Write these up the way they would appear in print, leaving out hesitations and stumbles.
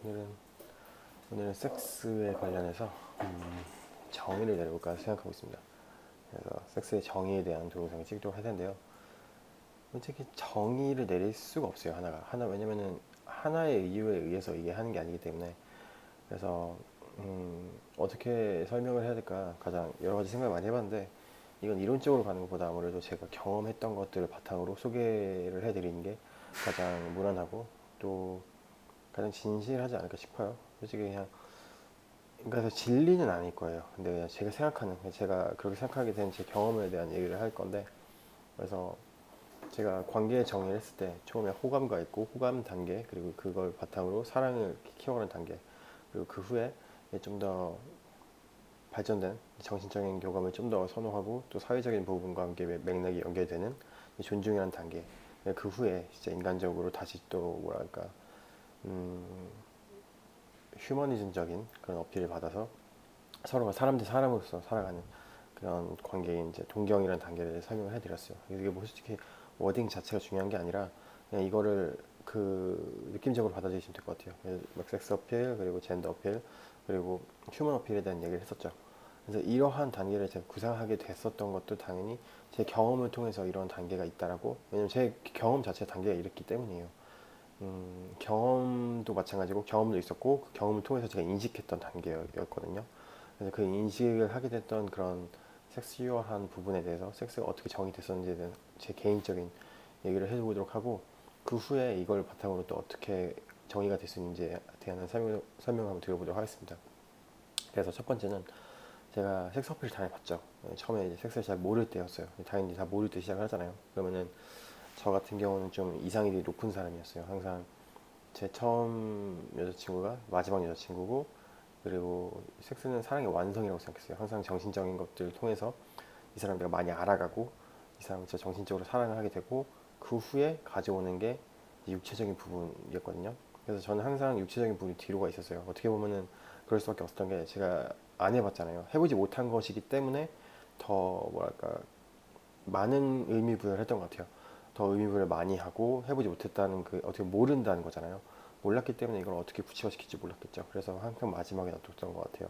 오늘은 섹스에 관련해서 정의를 내려볼까 생각하고 있습니다. 그래서 섹스의 정의에 대한 동영상을 찍도록 할 텐데요. 솔직히 정의를 내릴 수가 없어요. 왜냐면은 하나의 이유에 의해서 이게 하는 게 아니기 때문에. 그래서 어떻게 설명을 해야 될까 가장 여러 가지 생각을 많이 해봤는데, 이건 이론적으로 가는 것보다 아무래도 제가 경험했던 것들을 바탕으로 소개를 해드리는 게 가장 무난하고 또 가장 진실하지 않을까 싶어요. 솔직히 그냥, 그래서 진리는 아닐 거예요. 근데 그냥 제가 그렇게 생각하게 된 제 경험에 대한 얘기를 할 건데, 그래서 제가 관계의 정의를 했을 때 처음에 호감과 있고 호감 단계, 그리고 그걸 바탕으로 사랑을 키워가는 단계, 그리고 그 후에 좀 더 발전된 정신적인 교감을 좀 더 선호하고 또 사회적인 부분과 함께 맥락이 연결되는 존중이라는 단계, 그 후에 진짜 인간적으로 다시 또 뭐랄까, 음, 휴머니즘적인 그런 어필을 받아서 서로가 사람 대 사람으로서 살아가는 그런 관계인 이제 동경이라는 단계를 설명을 해드렸어요. 이게 뭐 솔직히 워딩 자체가 중요한 게 아니라 그냥 이거를 그 느낌적으로 받아들이시면 될 것 같아요. 막 섹스 어필, 그리고 젠더 어필, 그리고 휴먼 어필에 대한 얘기를 했었죠. 그래서 이러한 단계를 제가 구상하게 됐었던 것도 당연히 제 경험을 통해서 이런 단계가 있다라고, 왜냐면 제 경험 자체가 단계가 이랬기 때문이에요. 경험도 마찬가지고 경험도 있었고 그 경험을 통해서 제가 인식했던 단계였거든요. 그래서 그 인식을 하게 됐던 그런 섹슈얼한 부분에 대해서, 섹스가 어떻게 정의됐었는지에 대한 제 개인적인 얘기를 해보도록 하고, 그 후에 이걸 바탕으로 또 어떻게 정의가 될 수 있는지에 대한 설명을 한번 드려보도록 하겠습니다. 그래서 첫 번째는 제가 섹스 어필을 당해봤죠. 처음에 이제 섹스를 잘 모를 때였어요. 당연히 다 모를 때 시작을 하잖아요. 그러면은 저 같은 경우는 좀 이상이 높은 사람이었어요. 항상 제 처음 여자친구가 마지막 여자친구고, 그리고 섹스는 사랑의 완성이라고 생각했어요. 항상 정신적인 것들을 통해서 이 사람 내가 많이 알아가고 이 사람을 진짜 정신적으로 사랑을 하게 되고, 그 후에 가져오는 게 육체적인 부분이었거든요. 그래서 저는 항상 육체적인 부분이 뒤로 가 있었어요. 어떻게 보면은 그럴 수밖에 없었던 게, 제가 안 해봤잖아요. 해보지 못한 것이기 때문에 더 뭐랄까 많은 의미 부여를 했던 것 같아요. 더 의미 부여를 많이 하고 해보지 못했다는, 그 어떻게 모른다는 거잖아요. 몰랐기 때문에 이걸 어떻게 구체화시킬지 몰랐겠죠. 그래서 항상 마지막에 놔뒀던 것 같아요.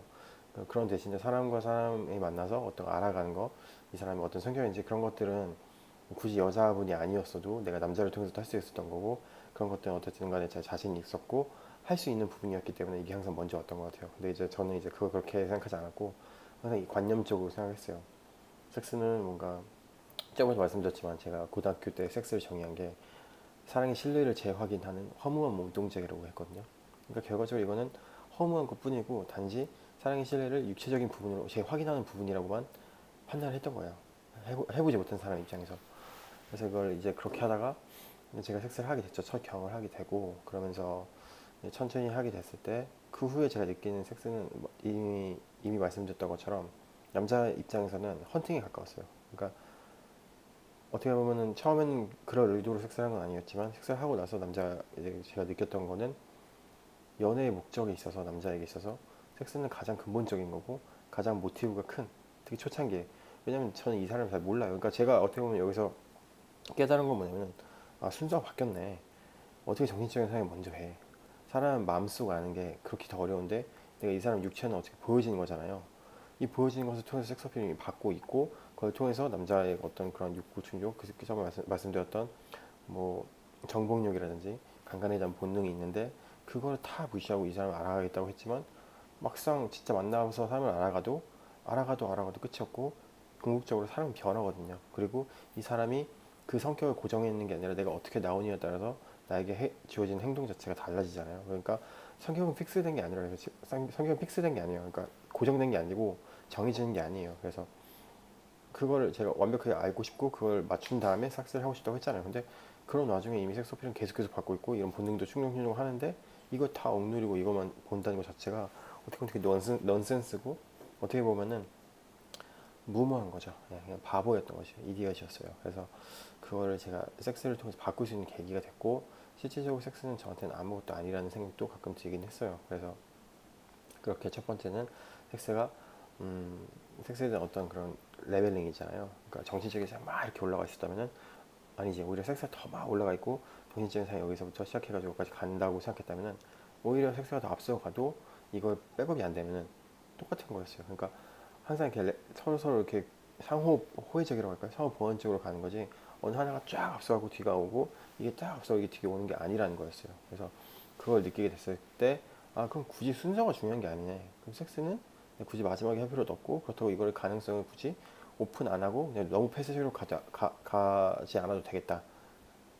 그런 대신에 사람과 사람이 만나서 어떤 거 알아가는 거, 이 사람이 어떤 성격인지 그런 것들은 굳이 여자분이 아니었어도 내가 남자를 통해서도 할 수 있었던 거고, 그런 것들은 어쨌든 간에 제 자신이 있었고 할 수 있는 부분이었기 때문에 이게 항상 먼저 왔던 것 같아요. 근데 이제 저는 이제 그거 그렇게 생각하지 않았고 항상 이 관념적으로 생각했어요. 섹스는 뭔가, 저번에 말씀드렸지만 제가 고등학교 때 섹스를 정의한 게 사랑의 신뢰를 재확인하는 허무한 몸동작이라고 했거든요. 그러니까 결과적으로 이거는 허무한 것뿐이고 단지 사랑의 신뢰를 육체적인 부분으로 재확인하는 부분이라고만 판단을 했던 거예요. 해보지 못한 사람 입장에서. 그래서 이걸 이제 그렇게 하다가 제가 섹스를 하게 됐죠. 첫 경험을 하게 되고, 그러면서 천천히 하게 됐을 때 그 후에 제가 느끼는 섹스는 이미 말씀드렸던 것처럼 남자 입장에서는 헌팅에 가까웠어요. 그러니까 어떻게 보면은 처음에는 그럴 의도로 섹스를 한 건 아니었지만, 섹스를 하고 나서 이제 제가 느꼈던 거는 연애의 목적에 있어서, 남자에게 있어서 섹스는 가장 근본적인 거고 가장 모티브가 큰, 특히 초창기에. 왜냐면 저는 이 사람을 잘 몰라요. 그러니까 제가 어떻게 보면 여기서 깨달은 건 뭐냐면은, 아, 순서가 바뀌었네. 어떻게 정신적인 사랑이 먼저 해. 사람 마음속 아는 게 그렇게 더 어려운데 내가 이 사람 육체는 어떻게 보여지는 거잖아요. 이 보여지는 것을 통해서 섹스 어필이 받고 있고, 그걸 통해서 남자의 어떤 그런 욕구 충족, 그 처음에 말씀드렸던 뭐 정복욕이라든지 간간에 대한 본능이 있는데, 그걸 다 무시하고 이 사람을 알아가겠다고 했지만 막상 진짜 만나서 사람을 알아가도 끝이 없고 궁극적으로 사람은 변하거든요. 그리고 이 사람이 그 성격을 고정해 있는 게 아니라 내가 어떻게 나오느냐에 따라서 나에게 주어진 행동 자체가 달라지잖아요. 그러니까 성격은 픽스된 게 아니라, 성격은 픽스된 게 아니에요. 그러니까 고정된 게 아니고 정해지는 게 아니에요. 그래서 그걸 제가 완벽하게 알고 싶고 그걸 맞춘 다음에 삭스를 하고 싶다고 했잖아요. 근데 그런 와중에 이미 섹스 어필은 계속해서 받고 있고 이런 본능도 충족충족 하는데, 이거 다 억누리고 이것만 본다는 것 자체가 어떻게 보면 되게 넌센스고, 어떻게 보면은 무모한 거죠. 그냥 바보였던 것이 이디엇이었어요. 그래서 그거를 제가 섹스를 통해서 바꿀 수 있는 계기가 됐고, 실질적으로 섹스는 저한테는 아무것도 아니라는 생각도 가끔 들긴 했어요. 그래서 그렇게 첫 번째는 섹스가 섹스에 대한 어떤 그런 레벨링이잖아요. 그러니까 정신적인 상이 막 이렇게 올라가 있었다면은, 아니지, 오히려 섹스가 더 막 올라가 있고 정신적인 상이 여기서부터 시작해가지고까지 간다고 생각했다면은 오히려 섹스가 더 앞서가도 이걸 백업이 안 되면은 똑같은 거였어요. 그러니까 항상 이렇게 서로 이렇게 상호 호혜적이라고 할까요? 상호 보완적으로 가는 거지. 어느 하나가 쫙 앞서가고 뒤가 오고 이게 딱 앞서고 이게 뒤에 오는 게 아니라는 거였어요. 그래서 그걸 느끼게 됐을 때, 아 그럼 굳이 순서가 중요한 게 아니네. 그럼 섹스는 굳이 마지막에 할 필요도 없고, 그렇다고 이걸 가능성을 굳이 오픈 안 하고 그냥 너무 폐쇄적으로 가지 않아도 되겠다.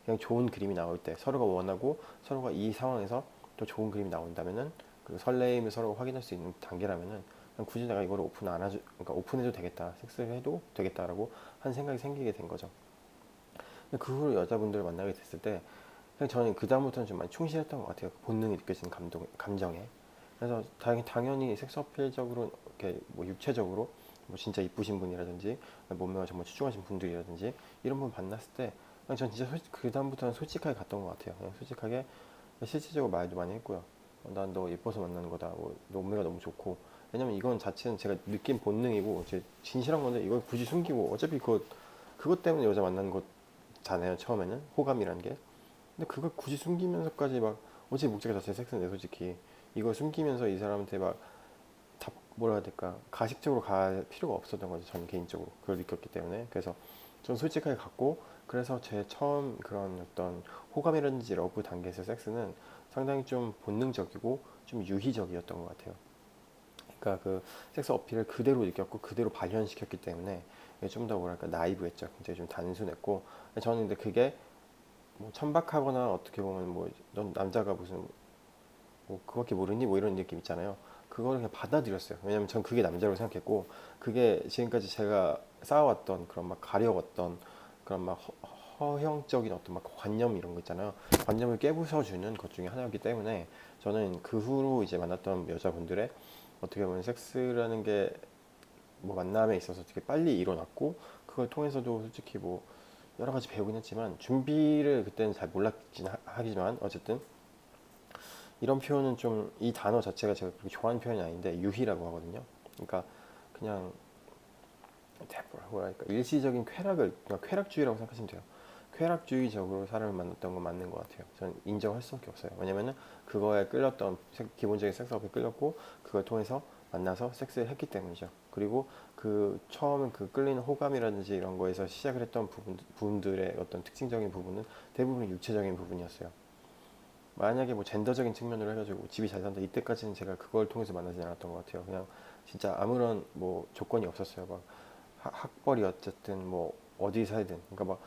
그냥 좋은 그림이 나올 때 서로가 원하고 서로가 이 상황에서 또 좋은 그림이 나온다면은, 그 설레임을 서로가 확인할 수 있는 단계라면은 그냥 굳이 내가 이걸 오픈 안 하죠, 그러니까 오픈해도 되겠다, 섹스를 해도 되겠다라고 한 생각이 생기게 된 거죠. 그 후로 여자분들을 만나게 됐을 때 그냥 저는 그 다음부터는 좀 많이 충실했던 것 같아요. 그 본능이 느껴지는 감정에. 그래서 당연히 섹스 어필적으로 이렇게 뭐 육체적으로 뭐 진짜 이쁘신 분이라든지 몸매가 정말 출중하신 분들이라든지 이런 분 만났을 때 그냥 전 진짜 그 다음부터는 솔직하게 갔던 것 같아요. 그냥 솔직하게 실질적으로 말도 많이 했고요. 난 너 예뻐서 만나는 거다. 뭐, 너 몸매가 너무 좋고. 왜냐면 이건 자체는 제가 느낀 본능이고 제 진실한 건데 이걸 굳이 숨기고 어차피 그것 때문에 여자 만나는 거잖아요. 처음에는 호감이라는 게. 근데 그걸 굳이 숨기면서까지 막 어차피 목적 자체 섹스인데 솔직히 이걸 숨기면서 이 사람한테 막 다 뭐라 해야 될까 가식적으로 갈 필요가 없었던 거죠. 저는 개인적으로 그걸 느꼈기 때문에. 그래서 전 솔직하게 갔고, 그래서 제 처음 그런 어떤 호감이라든지 러브 단계에서 섹스는 상당히 좀 본능적이고 좀 유희적이었던 것 같아요. 그러니까 그 섹스 어필을 그대로 느꼈고 그대로 발현시켰기 때문에 좀 더 뭐랄까 나이브했죠. 굉장히 좀 단순했고, 저는 근데 그게 뭐 천박하거나 어떻게 보면 뭐 넌 남자가 무슨 뭐 그거밖에 모르니 뭐 이런 느낌 있잖아요. 그거를 그냥 받아들였어요. 왜냐면 전 그게 남자라고 생각했고, 그게 지금까지 제가 쌓아왔던 그런 막 가려웠던 그런 막 허형적인 어떤 막 관념 이런 거 있잖아요. 관념을 깨부숴주는 것 중에 하나였기 때문에 저는 그 후로 이제 만났던 여자분들의 어떻게 보면 섹스라는 게 뭐 만남에 있어서 되게 빨리 일어났고, 그걸 통해서도 솔직히 뭐 여러 가지 배우긴 했지만 준비를 그때는 잘 몰랐긴 하지만 어쨌든 이런 표현은 좀 이 단어 자체가 제가 그렇게 좋아하는 표현이 아닌데 유희라고 하거든요. 그러니까 그냥 뭐랄까 일시적인 그러니까 쾌락주의라고 생각하시면 돼요. 쾌락주의적으로 사람을 만났던 건 맞는 것 같아요. 저는 인정할 수밖에 없어요. 왜냐면은 그거에 끌렸던 기본적인 섹스 업에 끌렸고 그걸 통해서 만나서 섹스를 했기 때문이죠. 그리고 그 처음 그 끌리는 호감이라든지 이런 거에서 시작을 했던 부분들의 어떤 특징적인 부분은 대부분 육체적인 부분이었어요. 만약에 뭐 젠더적인 측면으로 해가지고 집이 잘 산다 이때까지는 제가 그걸 통해서 만나지 않았던 것 같아요. 그냥 진짜 아무런 뭐 조건이 없었어요. 막 학벌이 어쨌든 뭐 어디 살든, 그러니까 막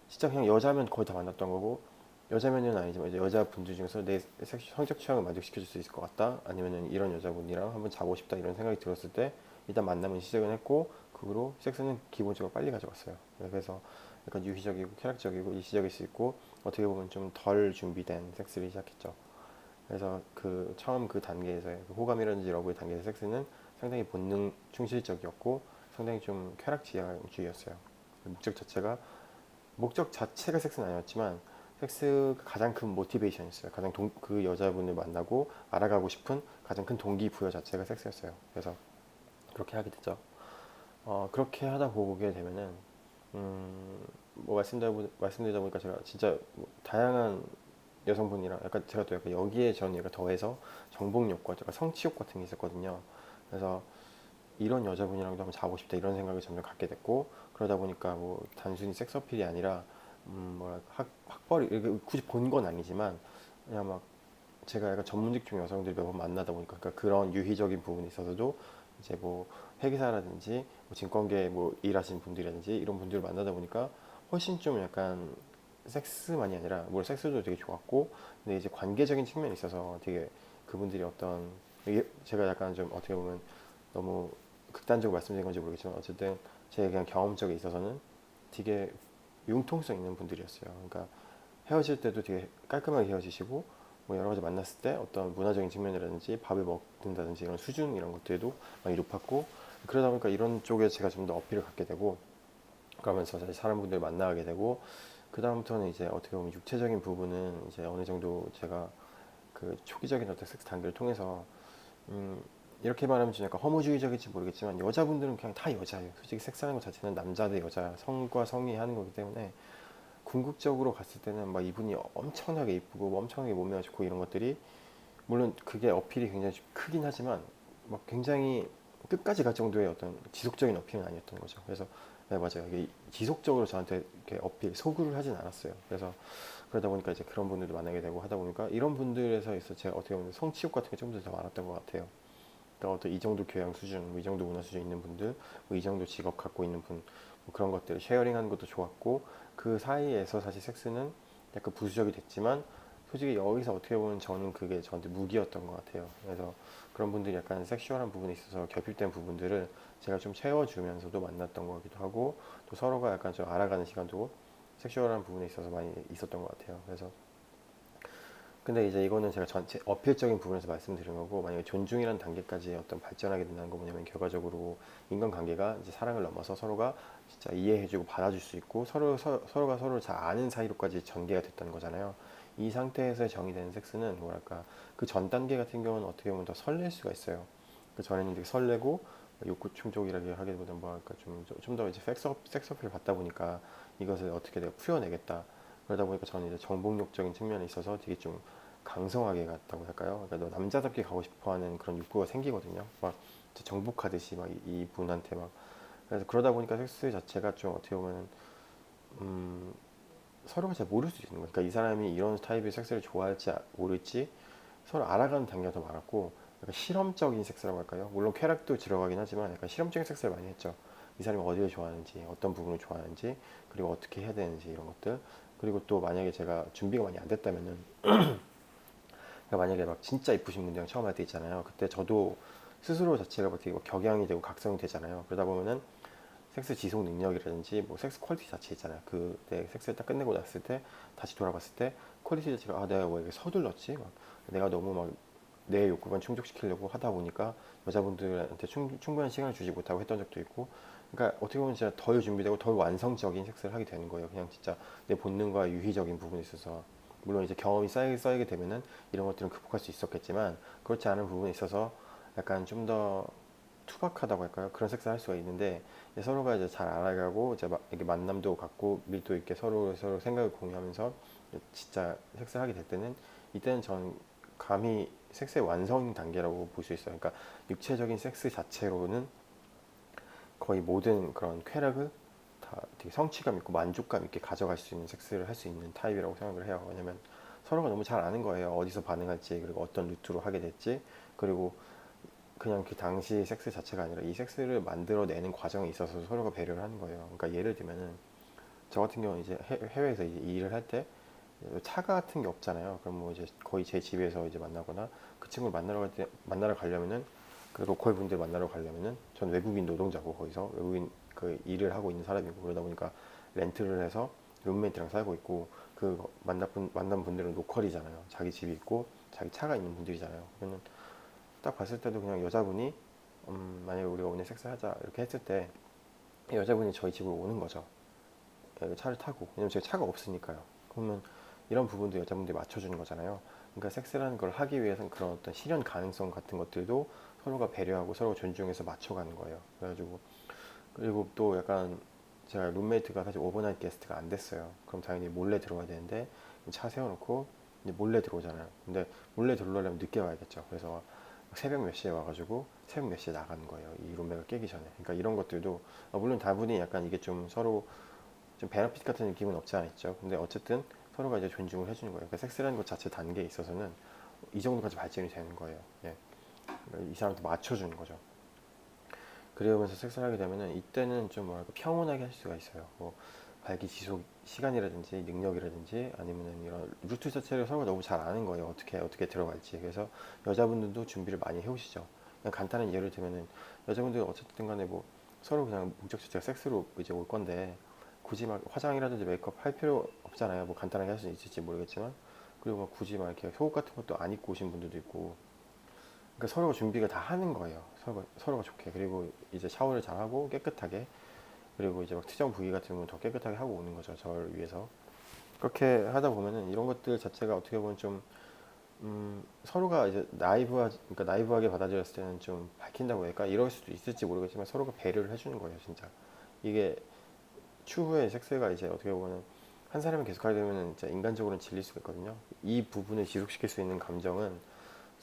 진짜 그냥 여자면 거의 다 만났던 거고, 여자면은 아니지만 이제 여자분들 중에서 내 성적 취향을 만족시켜줄 수 있을 것 같다, 아니면은 이런 여자분이랑 한번 자고 싶다 이런 생각이 들었을 때 일단 만남은 시작은 했고, 그 후로 섹스는 기본적으로 빨리 가져갔어요. 그래서 약간 유희적이고 쾌락적이고 일시적일 수 있고 어떻게 보면 좀 덜 준비된 섹스를 시작했죠. 그래서 그 처음 그 단계에서의 그 호감이라든지 러브의 단계에서 섹스는 상당히 본능 충실적이었고 상당히 좀 쾌락지향주의였어요. 목적 자체가 섹스는 아니었지만 섹스가 가장 큰 모티베이션이었어요. 그 여자분을 만나고 알아가고 싶은 가장 큰 동기부여 자체가 섹스였어요. 그래서 그렇게 하게 됐죠. 그렇게 하다 보게 되면은 뭐 말씀드리다 보니까 제가 진짜 뭐 다양한 여성분이랑 약간 제가 또 약간 여기에 저는 약간 더해서 정복욕과 약간 성취욕 같은 게 있었거든요. 그래서 이런 여자분이랑도 한번 자고 싶다 이런 생각을 점점 갖게 됐고, 그러다 보니까 뭐 단순히 섹스 어필이 아니라 뭐랄까 학벌이 이렇게 굳이 본 건 아니지만 그냥 막 제가 약간 전문직종 여성들 몇 번 만나다 보니까 그러니까 그런 유희적인 부분에 있어서도 이제 뭐 회계사라든지 뭐 증권계 뭐 일하시는 분들이라든지 이런 분들을 만나다 보니까 훨씬 좀 약간 섹스만이 아니라 물론 섹스도 되게 좋았고, 근데 이제 관계적인 측면에 있어서 되게 그분들이 어떤 제가 약간 좀 어떻게 보면 너무 극단적으로 말씀드린 건지 모르겠지만 어쨌든 제 그냥 경험적에 있어서는 되게 융통성 있는 분들이었어요. 그러니까 헤어질 때도 되게 깔끔하게 헤어지시고 뭐 여러 가지 만났을 때 어떤 문화적인 측면이라든지 밥을 먹는다든지 이런 수준 이런 것들도 많이 높았고, 그러다 보니까 이런 쪽에 제가 좀 더 어필을 갖게 되고 그러면서 다시 사람분들 만나게 되고, 그 다음부터는 이제 어떻게 보면 육체적인 부분은 이제 어느 정도 제가 그 초기적인 어떤 섹스 단계를 통해서 음, 이렇게 말하면 좀 약간 허무주의적일지 모르겠지만 여자분들은 그냥 다 여자예요. 솔직히 섹스하는 것 자체는 남자 대 여자 성과 성이 하는 거기 때문에 궁극적으로 갔을 때는 막 이분이 엄청나게 이쁘고 뭐 엄청나게 몸매가 좋고 이런 것들이 물론 그게 어필이 굉장히 크긴 하지만 막 굉장히 끝까지 갈 정도의 어떤 지속적인 어필은 아니었던 거죠. 그래서 네, 맞아요. 이게 지속적으로 저한테 이렇게 어필, 소구를 하진 않았어요. 그래서 그러다 보니까 이제 그런 분들도 만나게 되고 하다 보니까 이런 분들에서 있어 제가 어떻게 보면 성취욕 같은 게 좀 더 많았던 것 같아요. 그러니까 어떤 이 정도 교양 수준, 뭐이 정도 문화 수준 있는 분들, 뭐 이 정도 직업 갖고 있는 분, 뭐 그런 것들 쉐어링하는 것도 좋았고 그 사이에서 사실 섹스는 약간 부수적이 됐지만 솔직히 여기서 어떻게 보면 저는 그게 저한테 무기였던 것 같아요. 그래서 그런 분들이 약간 섹슈얼한 부분에 있어서 결핍된 부분들을 제가 좀 채워주면서도 만났던 거기도 하고 또 서로가 약간 좀 알아가는 시간도 섹슈얼한 부분에 있어서 많이 있었던 것 같아요. 그래서 근데 이제 이거는 제가 전체 어필적인 부분에서 말씀드린 거고 만약에 존중이라는 단계까지 어떤 발전하게 된다는 거 뭐냐면 결과적으로 인간관계가 이제 사랑을 넘어서 서로가 진짜 이해해주고 받아줄 수 있고 서로가 서로를 잘 아는 사이로까지 전개가 됐다는 거잖아요. 이 상태에서 정의되는 섹스는 뭐랄까 그 전 단계 같은 경우는 어떻게 보면 더 설렐 수가 있어요. 그 전에는 되게 설레고 욕구 충족이라고 하기보다 뭐랄까 좀 더 이제 섹스 어필을 받다 보니까 이것을 어떻게 내가 풀어내겠다. 그러다 보니까 저는 이제 정복욕적인 측면에 있어서 되게 좀 강성하게 갔다고 할까요? 그러니까 너 남자답게 가고 싶어하는 그런 욕구가 생기거든요. 막 정복하듯이 막 이 분한테 막 그래서 그러다 보니까 섹스 자체가 좀 어떻게 보면 음, 서로가 잘 모를 수 있는 거예요. 그러니까 이 사람이 이런 타입의 섹스를 좋아할지 모를지 서로 알아가는 단계가 더 많았고 약간 실험적인 섹스라고 할까요? 물론 쾌락도 들어가긴 하지만 약간 실험적인 섹스를 많이 했죠. 이 사람이 어디를 좋아하는지, 어떤 부분을 좋아하는지, 그리고 어떻게 해야 되는지 이런 것들. 그리고 또 만약에 제가 준비가 많이 안 됐다면은 그러니까 만약에 막 진짜 이쁘신 분들이랑 처음 할 때 있잖아요. 그때 저도 스스로 자체가 막 되게 막 격양이 되고 각성이 되잖아요. 그러다 보면은 섹스 지속 능력이라든지 뭐 섹스 퀄리티 자체 있잖아요. 그때 섹스를 딱 끝내고 났을 때 다시 돌아봤을 때 퀄리티 자체가 아 내가 왜 이렇게 서둘렀지? 막 내가 너무 막 내 욕구만 충족시키려고 하다 보니까 여자분들한테 충분한 시간을 주지 못하고 했던 적도 있고 그러니까 어떻게 보면 진짜 덜 준비되고 덜 완성적인 섹스를 하게 되는 거예요. 그냥 진짜 내 본능과 유희적인 부분에 있어서 물론 이제 경험이 쌓이게 되면은 이런 것들은 극복할 수 있었겠지만 그렇지 않은 부분에 있어서 약간 좀더 투박하다고 할까요? 그런 섹스를 할 수가 있는데 이제 서로가 이제 잘 알아가고 이제 막 이렇게 만남도 갖고 밀도 있게 서로 생각을 공유하면서 진짜 섹스를 하게 될 때는 이때는 전 감히 섹스의 완성 단계라고 볼 수 있어요. 그러니까 육체적인 섹스 자체로는 거의 모든 그런 쾌락을 다 되게 성취감 있고 만족감 있게 가져갈 수 있는 섹스를 할 수 있는 타입이라고 생각을 해요. 왜냐면 서로가 너무 잘 아는 거예요. 어디서 반응할지 그리고 어떤 루트로 하게 될지 그리고 그냥 그 당시 섹스 자체가 아니라 이 섹스를 만들어내는 과정에 있어서 서로가 배려를 하는 거예요. 그러니까 예를 들면은 저 같은 경우는 이제 해외에서 이제 일을 할 때 차가 같은 게 없잖아요. 그럼 뭐 이제 거의 제 집에서 이제 만나거나 그 친구를 만나러 가려면은 그 로컬 분들 만나러 가려면은 전 외국인 노동자고 거기서 외국인 그 일을 하고 있는 사람이고 그러다 보니까 렌트를 해서 룸메이트랑 살고 있고 그 만난 분들은 로컬이잖아요. 자기 집이 있고 자기 차가 있는 분들이잖아요. 그러면 딱 봤을 때도 그냥 여자분이 만약에 우리가 오늘 섹스하자 이렇게 했을 때 여자분이 저희 집으로 오는 거죠. 차를 타고 왜냐면 제가 차가 없으니까요. 그러면 이런 부분도 여자분들이 맞춰주는 거잖아요. 그러니까 섹스라는 걸 하기 위해서는 그런 어떤 실현 가능성 같은 것들도 서로가 배려하고 서로 존중해서 맞춰가는 거예요. 그래가지고 그리고 또 약간 제가 룸메이트가 사실 오버나이트 게스트가 안 됐어요. 그럼 당연히 몰래 들어와야 되는데 차 세워놓고 이제 몰래 들어오잖아요. 근데 몰래 들어오려면 늦게 와야겠죠. 그래서 새벽 몇 시에 와가지고 새벽 몇 시에 나가는 거예요. 이 룸메가 깨기 전에. 그러니까 이런 것들도 물론 다분히 약간 이게 좀 서로 좀 베너핏 같은 느낌은 없지 않아 있죠. 근데 어쨌든 서로가 이제 존중을 해주는 거예요. 그러니까 섹스라는 것 자체 단계에 있어서는 이 정도까지 발전이 되는 거예요. 예. 그러니까 이 사람한테 맞춰주는 거죠. 그러면서 섹스를 하게 되면은 이때는 좀 뭐랄까 평온하게 할 수가 있어요. 뭐 발기 지속 시간이라든지 능력이라든지 아니면은 이런 루트 자체를 서로가 너무 잘 아는 거예요. 어떻게 들어갈지. 그래서 여자분들도 준비를 많이 해오시죠. 그냥 간단한 예를 들면은 여자분들 어쨌든 간에 뭐 서로 그냥 목적 자체가 섹스로 이제 올 건데 굳이 막 화장이라든지 메이크업 할 필요 없잖아요. 뭐 간단하게 할 수 있을지 모르겠지만 그리고 막 굳이 막 이렇게 속옷 같은 것도 안 입고 오신 분들도 있고 그러니까 서로가 준비가 다 하는 거예요. 서로가 좋게. 그리고 이제 샤워를 잘 하고 깨끗하게. 그리고 이제 막 특정 부위 같은 건 더 깨끗하게 하고 오는 거죠. 저를 위해서. 그렇게 하다 보면은 이런 것들 자체가 어떻게 보면 좀, 서로가 이제 그러니까 나이브하게 받아들였을 때는 좀 밝힌다고 할까? 이럴 수도 있을지 모르겠지만 서로가 배려를 해주는 거예요, 진짜. 이게 추후에 섹스가 이제 어떻게 보면은 한 사람이 계속 하게 되면은 진짜 인간적으로는 질릴 수가 있거든요. 이 부분을 지속시킬 수 있는 감정은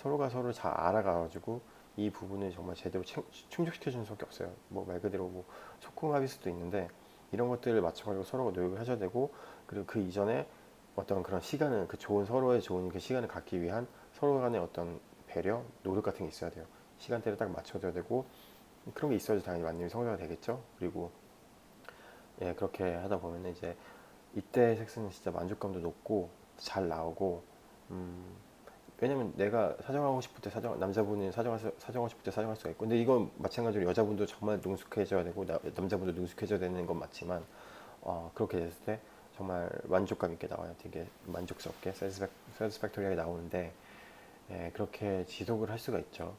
서로가 서로를 잘 알아가지고 이 부분을 정말 제대로 충족시켜 주는 수밖에 없어요. 뭐 말 그대로 뭐 속궁합일 수도 있는데 이런 것들을 맞춰가지고 서로가 노력을 하셔야 되고, 그리고 그 이전에 어떤 그런 시간을, 그 좋은, 서로의 좋은 그 시간을 갖기 위한 서로 간의 어떤 배려, 노력 같은 게 있어야 돼요. 시간대를 딱 맞춰줘야 되고, 그런 게 있어야지 당연히 만남이 성사가 되겠죠. 그리고 예, 그렇게 하다 보면 이제 이때 섹스는 진짜 만족감도 높고 잘 나오고, 음, 왜냐면 내가 사정하고 싶을 때 남자분이 사정하고 싶을 때 사정할 수가 있고, 근데 이건 마찬가지로 여자분도 정말 능숙해져야 되고 남자분도 능숙해져야 되는 건 맞지만, 그렇게 됐을 때 정말 만족감 있게 나와요. 되게 만족스럽게 세티스팩토리하게 나오는데, 예, 그렇게 지속을 할 수가 있죠.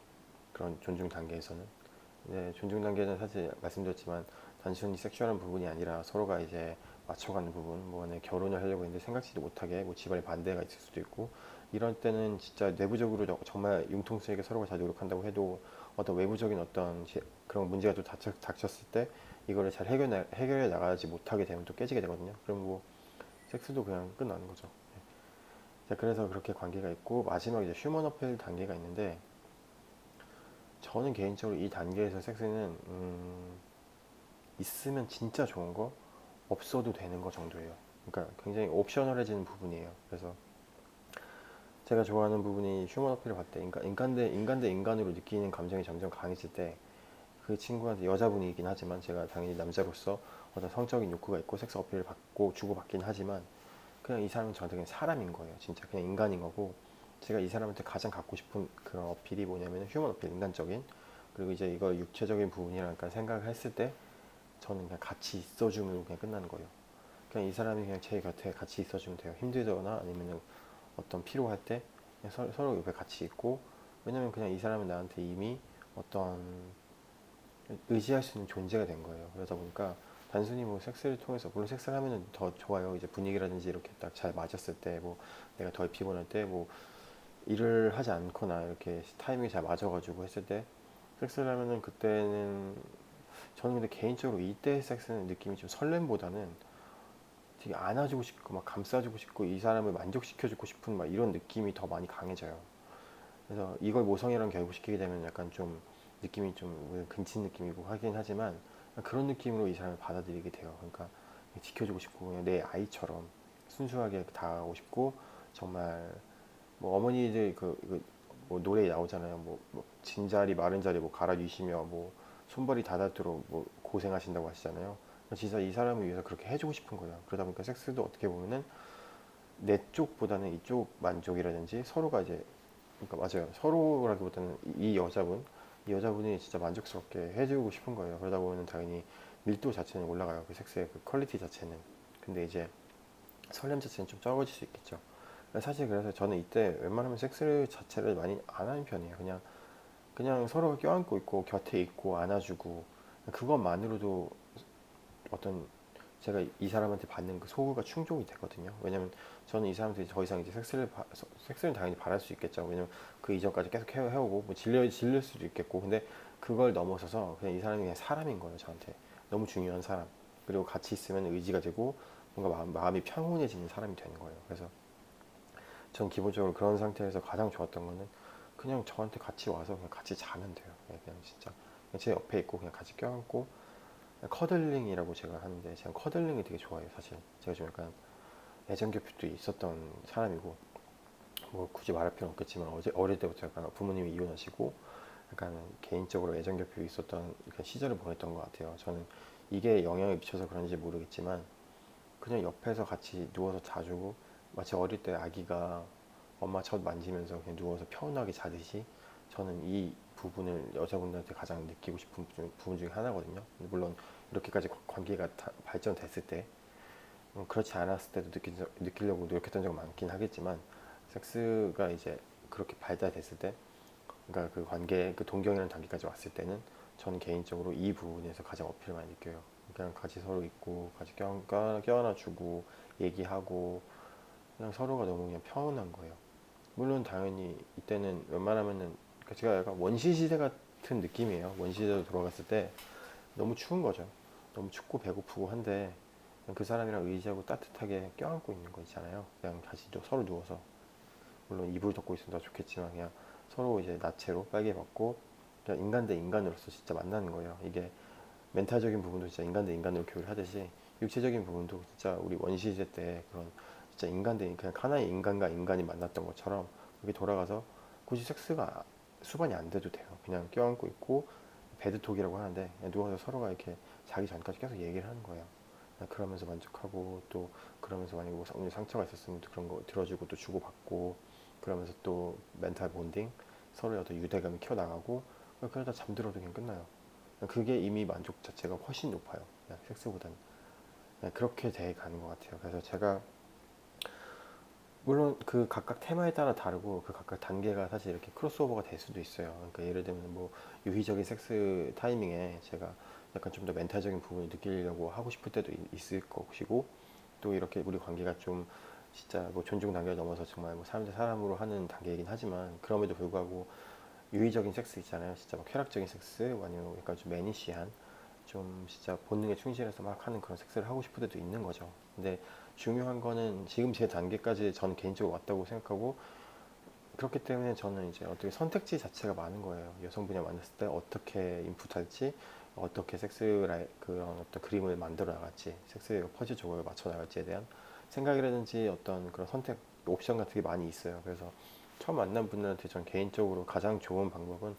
그런 존중 단계에서는. 네, 존중 단계는 사실 말씀드렸지만 단순히 섹슈얼한 부분이 아니라 서로가 이제 맞춰가는 부분, 뭐 만약에 결혼을 하려고 했는데 생각지도 못하게 뭐 집안에 반대가 있을 수도 있고, 이런 때는 진짜 내부적으로 정말 융통성있게 서로가 잘 노력한다고 해도 어떤 외부적인 어떤 그런 문제가 또 닥쳤을 때 이거를 잘 해결해 나가지 못하게 되면 또 깨지게 되거든요. 그럼 뭐 섹스도 그냥 끝나는 거죠. 자, 그래서 그렇게 관계가 있고, 마지막 이제 휴먼 어필 단계가 있는데, 저는 개인적으로 이 단계에서 섹스는 있으면 진짜 좋은 거, 없어도 되는 거 정도예요. 그러니까 굉장히 옵셔널해지는 부분이에요. 그래서 제가 좋아하는 부분이 휴먼 어필을 봤을 때, 그러니까 인간 대 인간으로 느끼는 감정이 점점 강해질 때, 그 친구한테, 여자분이긴 하지만 제가 당연히 남자로서 어떤 성적인 욕구가 있고 섹스 어필을 받고 주고받긴 하지만, 그냥 이 사람은 저한테 그냥 사람인 거예요. 진짜 그냥 인간인 거고, 제가 이 사람한테 가장 갖고 싶은 그런 어필이 뭐냐면 휴먼 어필, 인간적인. 그리고 이제 이걸 육체적인 부분이라니까 생각을 했을 때 저는 그냥 같이 있어줌으로 그냥 끝나는 거예요. 그냥 이 사람이 그냥 제 곁에 같이 있어주면 돼요. 힘들거나 아니면 어떤 필요할 때 그냥 서로 옆에 같이 있고, 왜냐면 그냥 이 사람은 나한테 이미 어떤 의지할 수 있는 존재가 된 거예요. 그러다 보니까 단순히 뭐 섹스를 통해서, 물론 섹스를 하면은 더 좋아요. 이제 분위기라든지 이렇게 딱 잘 맞았을 때, 뭐 내가 덜 피곤할 때, 뭐 일을 하지 않거나 이렇게 타이밍이 잘 맞아가지고 했을 때 섹스를 하면은, 그때는 저는 근데 개인적으로 이때 섹스는 느낌이 좀 설렘보다는 되게 안아주고 싶고 막 감싸주고 싶고 이 사람을 만족시켜주고 싶은 막 이런 느낌이 더 많이 강해져요. 그래서 이걸 모성애랑 결부시키게 되면 약간 좀 느낌이 좀 근친 느낌이고 하긴 하지만, 그런 느낌으로 이 사람을 받아들이게 돼요. 그러니까 지켜주고 싶고 그냥 내 아이처럼 순수하게 다가가고 싶고, 정말 뭐 어머니들 뭐 노래에 나오잖아요. 뭐 진자리 마른 자리 뭐 갈아주시며 뭐 손발이 닿아도록 뭐 고생하신다고 하시잖아요. 진짜 이 사람을 위해서 그렇게 해주고 싶은 거예요. 그러다 보니까 섹스도 어떻게 보면은 내 쪽보다는 이쪽 만족이라든지 서로가 이제, 그러니까 맞아요. 서로라기보다는 이 여자분이 진짜 만족스럽게 해주고 싶은 거예요. 그러다 보면 당연히 밀도 자체는 올라가요. 그 섹스의 그 퀄리티 자체는. 근데 이제 설렘 자체는 좀 적어질 수 있겠죠. 사실 그래서 저는 이때 웬만하면 섹스 자체를 많이 안 하는 편이에요. 그냥 서로 껴안고 있고 곁에 있고 안아주고, 그것만으로도 어떤 제가 이 사람한테 받는 그 소구가 충족이 되거든요. 왜냐면 저는 이 사람한테 더 이상 이제 섹스를 당연히 바랄 수 있겠죠. 왜냐면 그 이전까지 계속 해오고 뭐 질릴 수도 있겠고, 근데 그걸 넘어서서 그냥 이 사람이 그냥 사람인 거예요. 저한테 너무 중요한 사람. 그리고 같이 있으면 의지가 되고 뭔가 마음이 평온해지는 사람이 되는 거예요. 그래서 전 기본적으로 그런 상태에서 가장 좋았던 거는 그냥 저한테 같이 와서 그냥 같이 자면 돼요. 그냥 진짜 그냥 제 옆에 있고 그냥 같이 껴안고, 커들링이라고 제가 하는데, 제가 커들링이 되게 좋아해요. 사실 제가 좀 약간 애정결핍도 있었던 사람이고, 뭐 굳이 말할 필요는 없겠지만 어릴 때부터 약간 부모님이 이혼하시고 약간 개인적으로 애정결핍이 있었던 그런 시절을 보냈던 것 같아요. 저는 이게 영향을 미쳐서 그런지 모르겠지만 그냥 옆에서 같이 누워서 자주고, 마치 어릴 때 아기가 엄마 젖 만지면서 그냥 누워서 편하게 자듯이 저는 이 부분을 여자분들한테 가장 느끼고 싶은 부분 중에 하나거든요. 물론 이렇게까지 관계가 발전됐을 때, 그렇지 않았을 때도 느끼려고 노력했던 적은 많긴 하겠지만, 섹스가 이제 그렇게 발달됐을 때, 그러니까 그 관계, 그 동경이라는 단계까지 왔을 때는 저는 개인적으로 이 부분에서 가장 어필을 많이 느껴요. 그냥 같이 서로 있고 같이 껴안아주고 얘기하고, 그냥 서로가 너무 그냥 평온한 거예요. 물론 당연히 이때는 웬만하면은, 그러니까 제가 약간 원시 시대 같은 느낌이에요. 원시 시대로 돌아갔을 때 너무 추운 거죠. 너무 춥고 배고프고 한데 그냥 그 사람이랑 의지하고 따뜻하게 껴안고 있는 거 있잖아요. 그냥 같이 서로 누워서, 물론 이불 덮고 있으면 더 좋겠지만 그냥 서로 이제 나체로 빨개 벗고 그냥 인간 대 인간으로서 진짜 만나는 거예요. 이게 멘탈적인 부분도 진짜 인간 대 인간으로 교육을 하듯이 육체적인 부분도 진짜 우리 원시시대 때 그런 진짜 인간 대 그냥 하나의 인간과 인간이 만났던 것처럼 그게 돌아가서 굳이 섹스가 수반이 안 돼도 돼요. 그냥 껴안고 있고 베드톡이라고 하는데 그냥 누워서 서로가 이렇게 자기 전까지 계속 얘기를 하는 거예요. 그러면서 만족하고 또 그러면서 만약에 뭐 상처가 있었으면 또 그런 거 들어주고 또 주고받고 그러면서 또 멘탈 본딩 서로의 어떤 유대감이 키워나가고 그러다 잠들어도 그냥 끝나요. 그게 이미 만족 자체가 훨씬 높아요. 그냥 섹스보다는. 그렇게 돼 가는 것 같아요. 그래서 제가 물론 그 각각 테마에 따라 다르고 그 각각 단계가 사실 이렇게 크로스오버가 될 수도 있어요. 그러니까 예를 들면 뭐 유희적인 섹스 타이밍에 제가 약간 좀 더 멘탈적인 부분을 느끼려고 하고 싶을 때도 있을 것이고 또 이렇게 우리 관계가 좀 진짜 뭐 존중 단계를 넘어서 정말 뭐 사람 대 사람으로 하는 단계이긴 하지만 그럼에도 불구하고 유의적인 섹스 있잖아요. 진짜 막 쾌락적인 섹스 아니면 약간 좀 매니시한 좀 진짜 본능에 충실해서 막 하는 그런 섹스를 하고 싶을 때도 있는 거죠. 근데 중요한 거는 지금 제 단계까지 저는 개인적으로 왔다고 생각하고 그렇기 때문에 저는 이제 어떻게 선택지 자체가 많은 거예요. 여성분이 만났을 때 어떻게 인풋할지, 어떻게 그런 어떤 그림을 만들어 나갈지, 섹스의 퍼즐 조각을 맞춰 나갈지에 대한 생각이라든지 어떤 그런 선택 옵션 같은 게 많이 있어요. 그래서 처음 만난 분들한테 전 개인적으로 가장 좋은 방법은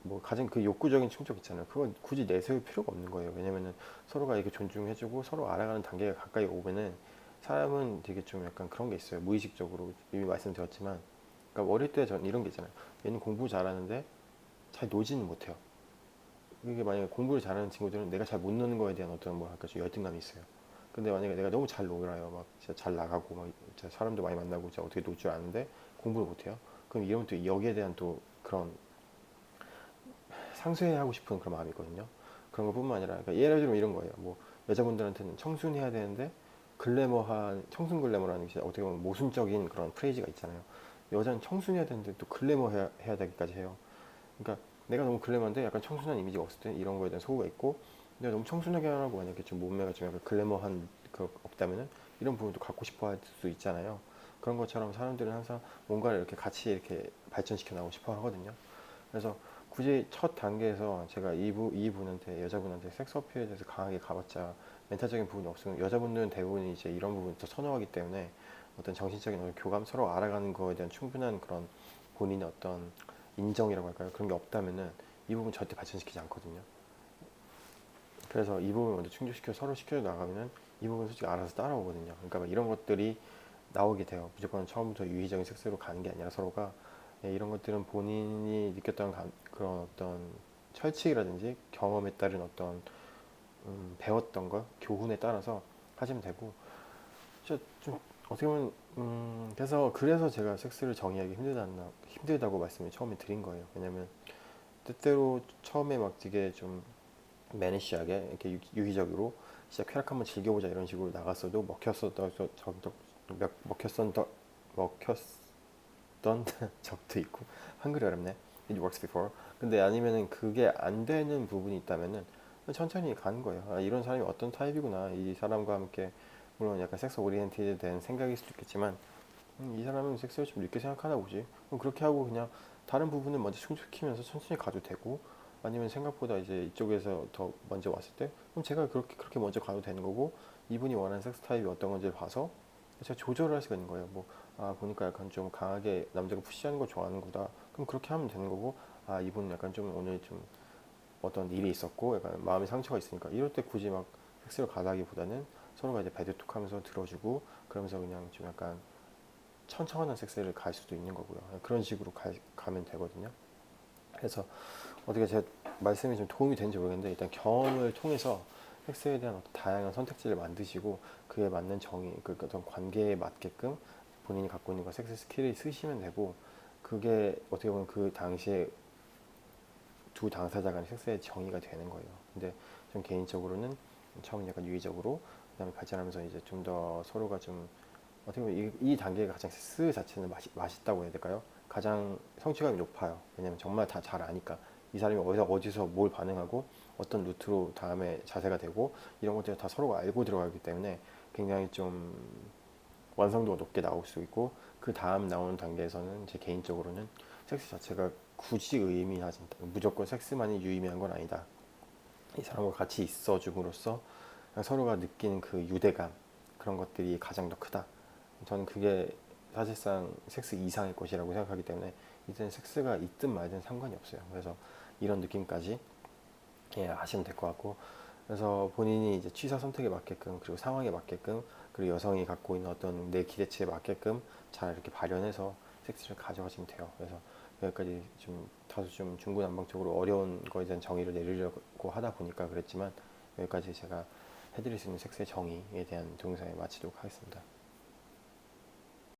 뭐 가장 그 욕구적인 충족 있잖아요. 그건 굳이 내세울 필요가 없는 거예요. 왜냐면은 서로가 이렇게 존중해주고 서로 알아가는 단계가 가까이 오면은 사람은 되게 좀 약간 그런 게 있어요. 무의식적으로 이미 말씀드렸지만, 그러니까 어릴 때 전 이런 게 있잖아요. 얘는 공부 잘하는데 잘 놀지는 못해요. 이게 만약에 공부를 잘하는 친구들은 내가 잘 못 노는 거에 대한 어떤 뭐랄까 좀 열등감이 있어요. 근데 만약에 내가 너무 잘 놀아요. 막 진짜 잘 나가고 막 진짜 사람도 많이 만나고 진짜 어떻게 놀 줄 아는데 공부를 못해요. 그럼 이러면 또 여기에 대한 또 그런 상쇄하고 싶은 그런 마음이 있거든요. 그런 것뿐만 아니라 그러니까 예를 들면 이런 거예요. 뭐 여자분들한테는 청순해야 되는데 글래머한 청순 글래머라는 게 어떻게 보면 모순적인 그런 프레이즈가 있잖아요. 여자는 청순해야 되는데 또 글래머 해야 되기까지 해요. 그러니까 내가 너무 글래머인데 약간 청순한 이미지가 없을 때 이런 거에 대한 소구가 있고 내가 너무 청순하게 하라고 만약에 좀 몸매가 좀 약간 글래머한 그 없다면은 이런 부분도 갖고 싶어 할 수 있잖아요. 그런 것처럼 사람들은 항상 뭔가를 이렇게 같이 이렇게 발전시켜 나가고 싶어 하거든요. 그래서 굳이 첫 단계에서 제가 이분한테 여자분한테 섹스 어필에 대해서 강하게 가봤자 멘탈적인 부분이 없으면 여자분들은 대부분 이제 이런 부분을 더 선호하기 때문에 어떤 정신적인 어떤 교감 서로 알아가는 거에 대한 충분한 그런 본인의 어떤 인정이라고 할까요? 그런 게 없다면은 이 부분 절대 발전시키지 않거든요. 그래서 이 부분 먼저 충족시켜 서로 시켜 나가면은 이 부분 솔직히 알아서 따라오거든요. 그러니까 막 이런 것들이 나오게 돼요. 무조건 처음부터 유의적인 섹스로 가는 게 아니라 서로가 이런 것들은 본인이 느꼈던 그런 어떤 철칙이라든지 경험에 따른 어떤 배웠던 것, 교훈에 따라서 하시면 되고 진짜 좀 어떻게 보면 그래서 제가 섹스를 정의하기 힘들다고 말씀을 처음에 드린 거예요. 왜냐면 때때로 처음에 막 되게 좀 매니시하게 이렇게 유기적으로 진짜 쾌락 한번 즐겨보자 이런 식으로 나갔어도 먹혔었던 적도 있고 한글이 어렵네. It works before. 근데 아니면은 그게 안 되는 부분이 있다면은 천천히 가는 거예요. 아, 이런 사람이 어떤 타입이구나. 이 사람과 함께 물론 약간 섹스 오리엔티드 된 생각일 수도 있겠지만 이 사람은 섹스를 좀 늦게 생각하나 보지. 그럼 그렇게 하고 그냥 다른 부분을 먼저 충족시키면서 천천히 가도 되고 아니면 생각보다 이제 이쪽에서 더 먼저 왔을 때 그럼 제가 그렇게 먼저 가도 되는 거고 이분이 원하는 섹스 타입이 어떤 건지를 봐서 제가 조절을 할 수가 있는 거예요. 뭐, 아, 보니까 약간 좀 강하게 남자가 푸시하는 거 좋아하는구나. 그럼 그렇게 하면 되는 거고, 아, 이분 약간 좀 오늘 좀 어떤 일이 있었고, 약간 마음의 상처가 있으니까 이럴 때 굳이 막 섹스를 가다기보다는 서로가 이제 배드톡 하면서 들어주고, 그러면서 그냥 좀 약간 천천한 섹스를 갈 수도 있는 거고요. 그런 식으로 가면 되거든요. 그래서 어떻게 제 말씀이 좀 도움이 되는지 모르겠는데 일단 경험을 통해서 섹스에 대한 어떤 다양한 선택지를 만드시고 그에 맞는 정의, 그 어떤 관계에 맞게끔 본인이 갖고 있는 그 섹스 스킬을 쓰시면 되고 그게 어떻게 보면 그 당시에 두 당사자 간의 섹스의 정의가 되는 거예요. 근데 전 개인적으로는 처음 약간 유의적으로 그다음에 발전하면서 이제 좀 더 서로가 좀 어떻게 보면 이 단계가 가장 섹스 자체는 맛있다고 해야 될까요? 가장 성취감이 높아요. 왜냐면 정말 다 잘 아니까 이 사람이 어디서 뭘 반응하고 어떤 루트로 다음에 자세가 되고 이런 것들을 다 서로가 알고 들어가기 때문에 굉장히 좀 완성도가 높게 나올 수 있고, 그 다음 나오는 단계에서는 제 개인적으로는 섹스 자체가 굳이 의미하지 않다. 무조건 섹스만이 유의미한 건 아니다. 이 사람과 같이 있어줌으로써 서로가 느끼는 그 유대감, 그런 것들이 가장 더 크다. 저는 그게 사실상 섹스 이상의 것이라고 생각하기 때문에 이제는 섹스가 있든 말든 상관이 없어요. 그래서 이런 느낌까지 하시면 될 것 같고, 그래서 본인이 이제 취사 선택에 맞게끔, 그리고 상황에 맞게끔, 그리고 여성이 갖고 있는 어떤 내 기대치에 맞게끔 잘 이렇게 발현해서 섹스를 가져가시면 돼요. 그래서 여기까지 좀 다소 좀 중구난방적으로 어려운 거에 대한 정의를 내리려고 하다 보니까 그랬지만, 여기까지 제가 해드릴 수 있는 섹스의 정의에 대한 동영상에 마치도록 하겠습니다.